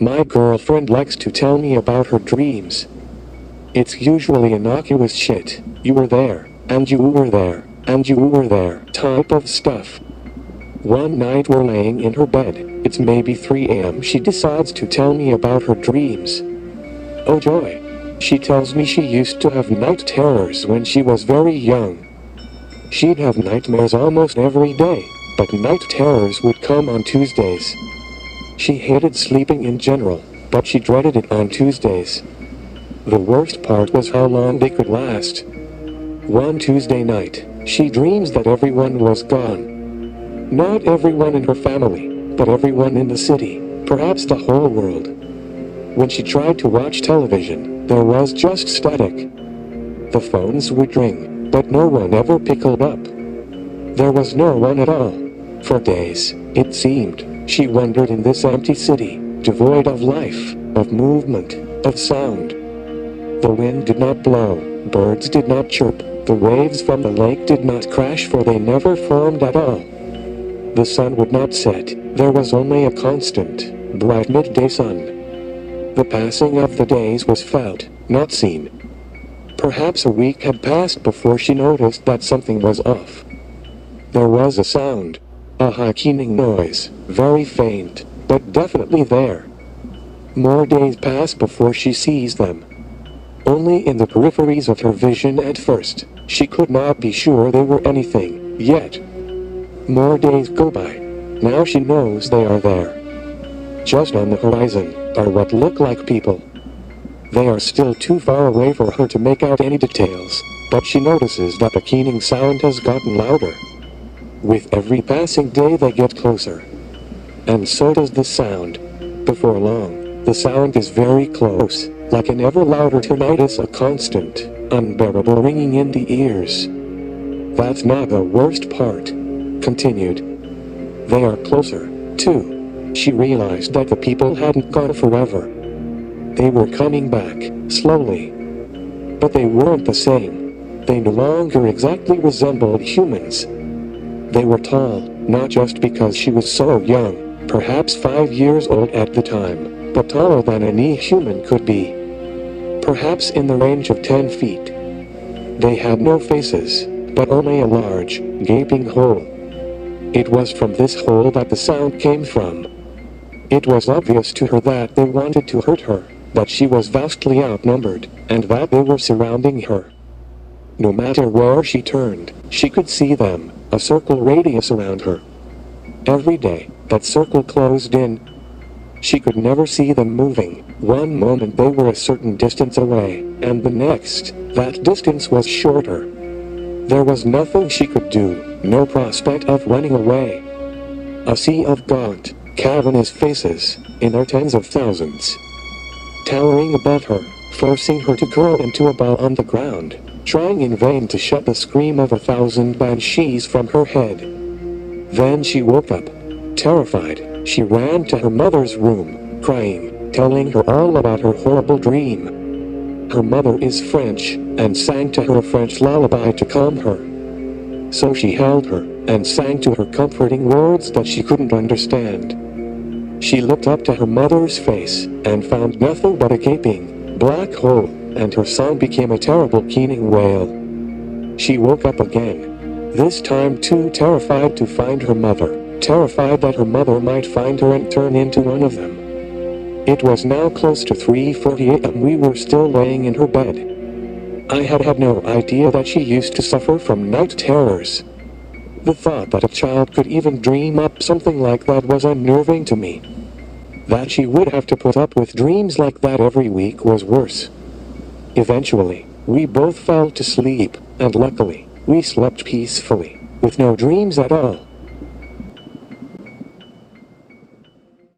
My girlfriend likes to tell me about her dreams. It's usually innocuous shit. You were there, and you were there, and you were there type of stuff. One night we're laying in her bed. It's maybe 3 a.m. She decides to tell me about her dreams. Oh joy. She tells me she used to have night terrors when she was very young. She'd have nightmares almost every day, but night terrors would come on Tuesdays. She hated sleeping in general, but she dreaded it on Tuesdays. The worst part was how long they could last. One Tuesday night, she dreams that everyone was gone. Not everyone in her family, but everyone in the city, perhaps the whole world. When she tried to watch television, there was just static. The phones would ring, but no one ever picked up. There was no one at all. For days, it seemed, she wandered in this empty city, devoid of life, of movement, of sound. The wind did not blow, birds did not chirp, the waves from the lake did not crash, for they never formed at all. The sun would not set, there was only a constant, bright midday sun. The passing of the days was felt, not seen. Perhaps a week had passed before she noticed that something was off. There was a sound, a high keening noise, very faint, but definitely there. More days pass before she sees them. Only in the peripheries of her vision at first. She could not be sure they were anything, yet. More days go by. Now she knows they are there. Just on the horizon are what look like people. They are still too far away for her to make out any details, but she notices that the keening sound has gotten louder. With every passing day they get closer. And so does the sound. Before long, the sound is very close, like an ever louder tinnitus, a constant, unbearable ringing in the ears. That's not the worst part. Continued. They are closer, too. She realized that the people hadn't gone forever. They were coming back, slowly. But they weren't the same. They no longer exactly resembled humans. They were tall, not just because she was so young, perhaps 5 years old at the time, but taller than any human could be. Perhaps in the range of 10 feet. They had no faces, but only a large, gaping hole. It was from this hole that the sound came from. It was obvious to her that they wanted to hurt her, that she was vastly outnumbered, and that they were surrounding her. No matter where she turned, she could see them, a circle radius around her. Every day, that circle closed in. She could never see them moving. One moment they were a certain distance away, and the next, that distance was shorter. There was nothing she could do, no prospect of running away. A sea of gaunt, cavernous faces, in their tens of thousands. Towering above her, forcing her to curl into a ball on the ground, trying in vain to shut the scream of 1,000 banshees from her head. Then she woke up. Terrified, she ran to her mother's room, crying, telling her all about her horrible dream. Her mother is French, and sang to her a French lullaby to calm her. So she held her, and sang to her comforting words that she couldn't understand. She looked up to her mother's face, and found nothing but a gaping, black hole, and her song became a terrible keening wail. She woke up again. This time too terrified to find her mother, terrified that her mother might find her and turn into one of them. It was now close to 3:48 and we were still laying in her bed. I had no idea that she used to suffer from night terrors. The thought that a child could even dream up something like that was unnerving to me. That she would have to put up with dreams like that every week was worse. Eventually, we both fell to sleep, and luckily, we slept peacefully, with no dreams at all.